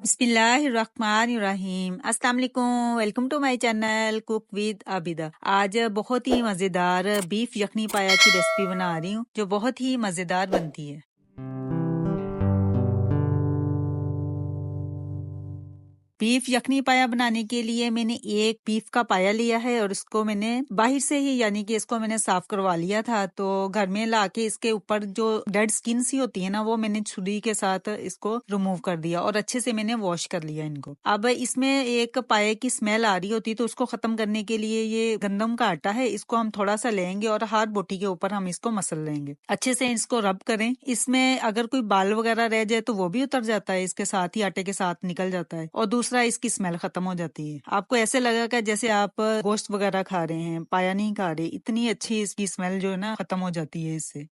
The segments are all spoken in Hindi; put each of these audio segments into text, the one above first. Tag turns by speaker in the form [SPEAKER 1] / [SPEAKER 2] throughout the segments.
[SPEAKER 1] बिस्मिल्लाहिर्रहमानिर्रहीम। अस्सलाम वालेकुम। Welcome to my channel cook with Abida. आज बहुत ही मज़ेदार बीफ यखनी पाया की रेसिपी बना रही हूँ जो बहुत ही मज़ेदार बनती है। बीफ यखनी पाया बनाने के लिए मैंने एक बीफ का पाया लिया है और इसको मैंने बाहर से ही यानी कि इसको मैंने साफ करवा लिया था। तो घर में लाके इसके ऊपर जो डेड स्किन सी होती है ना, वो मैंने छुरी के साथ इसको रिमूव कर दिया और अच्छे से मैंने वॉश कर लिया इनको। अब इसमें एक पाए की स्मेल आ रही होती है, तो उसको खत्म करने के लिए ये गंदम का आटा है, इसको हम थोड़ा सा लेंगे और हाथ बोटी के ऊपर हम इसको मसल लेंगे। अच्छे से इसको रब करें। इसमें अगर कोई बाल वगैरह रह जाए तो वो भी उतर जाता है, इसके साथ ही आटे के साथ निकल जाता है। और दूसरा, इसकी स्मेल खत्म हो जाती है। आपको ऐसे लगेगा जैसे आप गोश्त वगैरह खा रहे हैं, पाया नहीं खा रहे। इतनी अच्छी इसकी स्मेल जो है ना, खत्म हो जाती है इससे।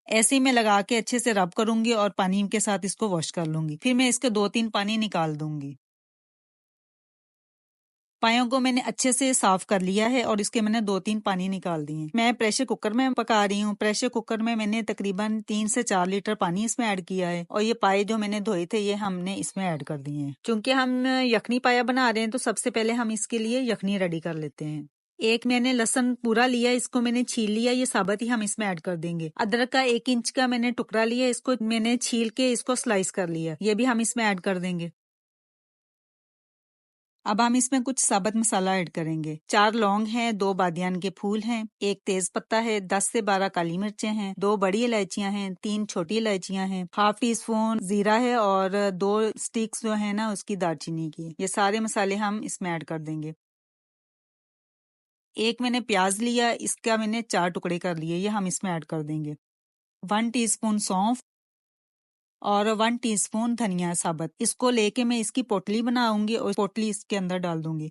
[SPEAKER 1] ऐसे ही मैं लगा के अच्छे से रब करूंगी और पानी के साथ इसको वॉश कर लूंगी। फिर मैं इसके 2-3 पानी निकाल दूंगी। पायों को मैंने अच्छे से साफ कर लिया है और इसके मैंने 2-3 पानी निकाल दिए। मैं प्रेशर कुकर में पका रही हूँ। प्रेशर कुकर में मैंने तकरीबन 3 से 4 लीटर पानी इसमें ऐड किया है और ये पाए जो मैंने धोए थे ये हमने इसमें ऐड कर दिए हैं। क्योंकि हम यखनी पाया बना रहे हैं तो सबसे पहले हम इसके लिए यखनी रेडी कर लेते हैं। एक मैंने लहसुन पूरा लिया, इसको मैंने छील लिया, ये साबुत ही हम इसमें ऐड कर देंगे। अदरक का 1 इंच का मैंने टुकड़ा लिया, इसको मैंने छील के इसको स्लाइस कर लिया, ये भी हम इसमें ऐड कर देंगे। अब हम इसमें कुछ साबुत मसाला ऐड करेंगे। 4 लौंग हैं, 2 बादियान के फूल हैं, 1 तेज पत्ता है, 10 से 12 काली मिर्चें हैं, 2 बड़ी इलायचियां हैं, 3 छोटी इलायचियां हैं, हाफ टी स्पून जीरा है और 2 स्टिक्स जो है ना उसकी दालचीनी की। ये सारे मसाले हम इसमें ऐड कर देंगे। एक मैंने प्याज लिया, इसका मैंने 4 टुकड़े कर लिए, ये हम इसमें ऐड कर देंगे। 1 टीस्पून सौंफ और 1 टीस्पून धनिया साबुत। इसको लेके मैं इसकी पोटली बनाऊंगी और पोटली इसके अंदर डाल दूंगी।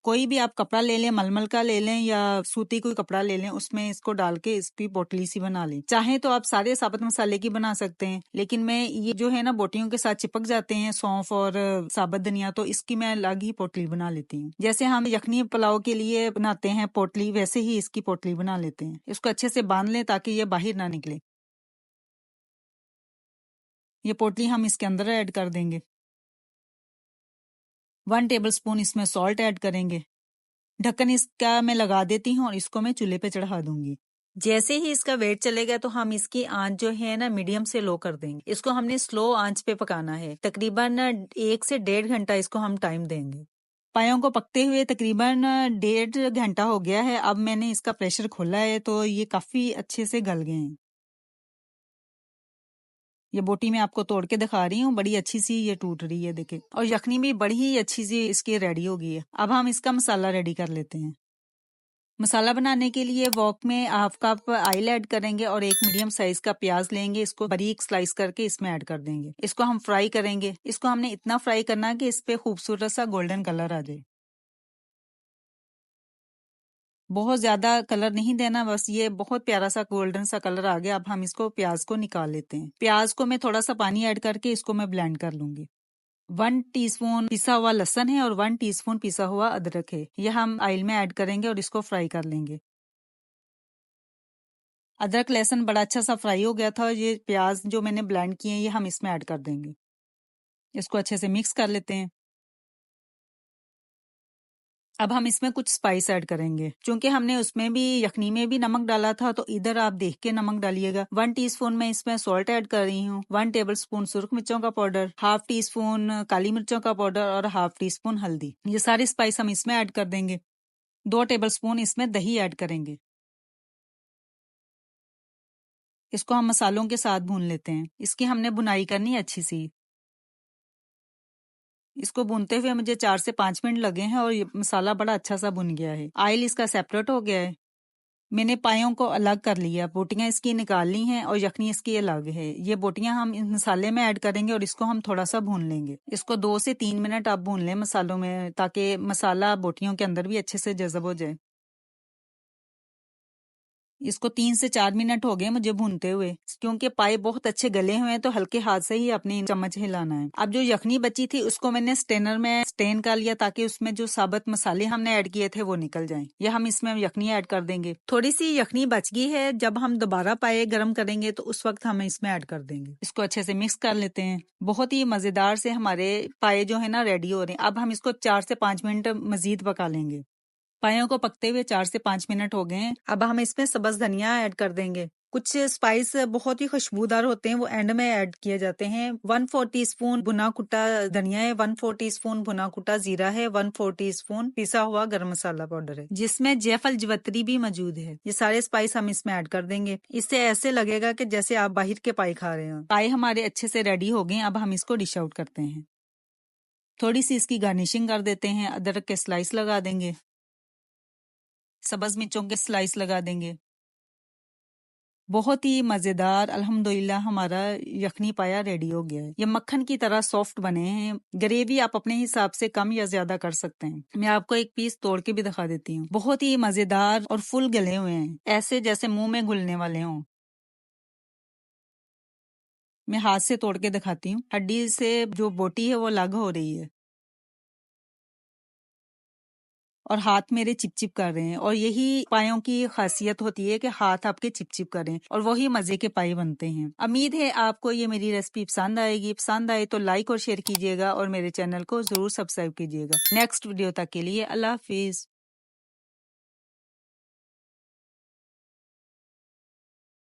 [SPEAKER 1] कोई भी आप कपड़ा ले लें, मलमल का ले लें या सूती कोई कपड़ा ले लें, उसमें इसको डाल के इसकी पोटली सी बना लें। चाहे तो आप सारे साबुत मसाले की बना सकते हैं, लेकिन मैं ये जो है ना बोटियों के साथ चिपक जाते हैं सौंफ और साबुत धनिया, तो इसकी मैं अलग ही पोटली बना लेती हूँ। जैसे हम यखनी पुलाव के लिए बनाते हैं पोटली, वैसे ही इसकी पोटली बना लेते हैं। इसको अच्छे से बांध लें ताकि ये बाहर ना निकले। ये पोटली हम इसके अंदर ऐड कर देंगे। 1 टेबल स्पून इसमें सॉल्ट ऐड करेंगे। ढक्कन इसका मैं लगा देती हूँ और इसको मैं चूल्हे पे चढ़ा दूंगी। जैसे ही इसका वेट चलेगा तो हम इसकी आंच जो है ना मीडियम से लो कर देंगे। इसको हमने स्लो आंच पे पकाना है। तकरीबन 1 से 1.5 घंटा इसको हम टाइम देंगे। पायों को पकते हुए तकरीबन 1.5 घंटा हो गया है। अब मैंने इसका प्रेशर खोला है तो ये काफी अच्छे से गल गए हैं। ये बोटी मैं आपको तोड़ के दिखा रही हूँ, बड़ी अच्छी सी ये टूट रही है, देखे। और यखनी भी बड़ी ही अच्छी सी इसकी रेडी हो गई है। अब हम इसका मसाला रेडी कर लेते हैं। मसाला बनाने के लिए वॉक में हाफ कप ऑयल ऐड करेंगे और एक मीडियम साइज का प्याज लेंगे, इसको बारीक स्लाइस करके इसमें ऐड कर देंगे। इसको हम फ्राई करेंगे। इसको हमने इतना फ्राई करना है कि इस पे खूबसूरत सा गोल्डन कलर आ जाए। बहुत ज्यादा कलर नहीं देना, बस ये बहुत प्यारा सा गोल्डन सा कलर आ गया। अब हम इसको प्याज को निकाल लेते हैं। प्याज को मैं थोड़ा सा पानी ऐड करके इसको मैं ब्लेंड कर लूंगी। 1 टीस्पून पिसा हुआ लहसुन है और 1 टीस्पून पिसा हुआ अदरक है, ये हम ऑयल में ऐड करेंगे और इसको फ्राई कर लेंगे। अदरक लहसुन बड़ा अच्छा सा फ्राई हो गया था। ये प्याज जो मैंने ब्लेंड किए हैं ये हम इसमें ऐड कर देंगे। इसको अच्छे से मिक्स कर लेते हैं। अब हम इसमें कुछ स्पाइस ऐड करेंगे। क्योंकि हमने उसमें भी यखनी में भी नमक डाला था, तो इधर आप देख के नमक डालिएगा। 1 टीस्पून मैं इसमें सॉल्ट ऐड कर रही हूँ, 1 टेबल स्पून सुर्ख मिर्चों का पाउडर, हाफ टी स्पून काली मिर्चों का पाउडर और हाफ टी स्पून हल्दी। ये सारे स्पाइस हम इसमें ऐड कर देंगे। 2 टेबल स्पून इसमें दही ऐड करेंगे। इसको हम मसालों के साथ भून लेते हैं। इसकी हमने भुनाई करनी है अच्छी सी। इसको भूनते हुए मुझे 4 से 5 मिनट लगे हैं और ये मसाला बड़ा अच्छा सा भुन गया है। ऑयल इसका सेपरेट हो गया है। मैंने पायों को अलग कर लिया, बोटियां इसकी निकाल ली हैं और यखनी इसकी अलग है। ये बोटियां हम इस मसाले में ऐड करेंगे और इसको हम थोड़ा सा भून लेंगे। इसको 2 से 3 मिनट आप भून लें मसालों में, ताकि मसाला बोटियों के अंदर भी अच्छे से जज़ब हो जाए। इसको 3 से 4 मिनट हो गए मुझे भूनते हुए, क्योंकि पाए बहुत अच्छे गले हुए हैं तो हल्के हाथ से ही अपनी चम्मच हिलाना है। अब जो यखनी बची थी उसको मैंने स्टेनर में स्टेन कर लिया ताकि उसमें जो साबुत मसाले हमने ऐड किए थे वो निकल जाएं। ये हम इसमें यखनी ऐड कर देंगे। थोड़ी सी यखनी बच गई है, जब हम दोबारा पाए गर्म करेंगे तो उस वक्त हम इसमें ऐड कर देंगे। इसको अच्छे से मिक्स कर लेते हैं। बहुत ही मजेदार से हमारे पाए जो है ना रेडी हो रहे हैं। अब हम इसको 4 से 5 मिनट मजीद पका लेंगे। पायों को पकते हुए 4 से 5 मिनट हो गए हैं। अब हम इसमें सब्ज धनिया ऐड कर देंगे। कुछ स्पाइस बहुत ही खुशबूदार होते हैं, वो एंड में ऐड किए जाते हैं। 1/4 टीस्पून भुना कुटा धनिया है, 1/4 टीस्पून भुना कुटा जीरा है, 1/4 टीस्पून पिसा हुआ गरम मसाला पाउडर है, जिसमें जायफल जवित्री भी मौजूद है। ये सारे स्पाइस हम इसमें ऐड कर देंगे। इससे ऐसे लगेगा कि जैसे आप बाहर के पाए खा रहे हो। पाए हमारे अच्छे से रेडी हो गए। अब हम इसको डिश आउट करते हैं। थोड़ी सी इसकी गार्निशिंग कर देते हैं। अदरक के स्लाइस लगा देंगे, सब्ज मिर्चों के स्लाइस लगा देंगे। बहुत ही मजेदार अल्हम्दुलिल्लाह हमारा यखनी पाया रेडी हो गया है। ये मक्खन की तरह सॉफ्ट बने हैं। ग्रेवी आप अपने हिसाब से कम या ज्यादा कर सकते हैं। मैं आपको एक पीस तोड़ के भी दिखा देती हूँ। बहुत ही मजेदार और फुल गले हुए हैं, ऐसे जैसे मुंह में घुलने वाले हों। मैं हाथ से तोड़ के दिखाती हूँ। हड्डी से जो बोटी है वो अलग हो रही है और हाथ मेरे चिपचिप कर रहे हैं। और यही पायों की खासियत होती है कि हाथ आपके चिपचिप करें और वही मजे के पाए बनते हैं। उम्मीद है आपको ये मेरी रेसिपी पसंद आएगी। पसंद आए तो लाइक और शेयर कीजिएगा और मेरे चैनल को जरूर सब्सक्राइब कीजिएगा। नेक्स्ट वीडियो तक के लिए अल्लाह हाफिज।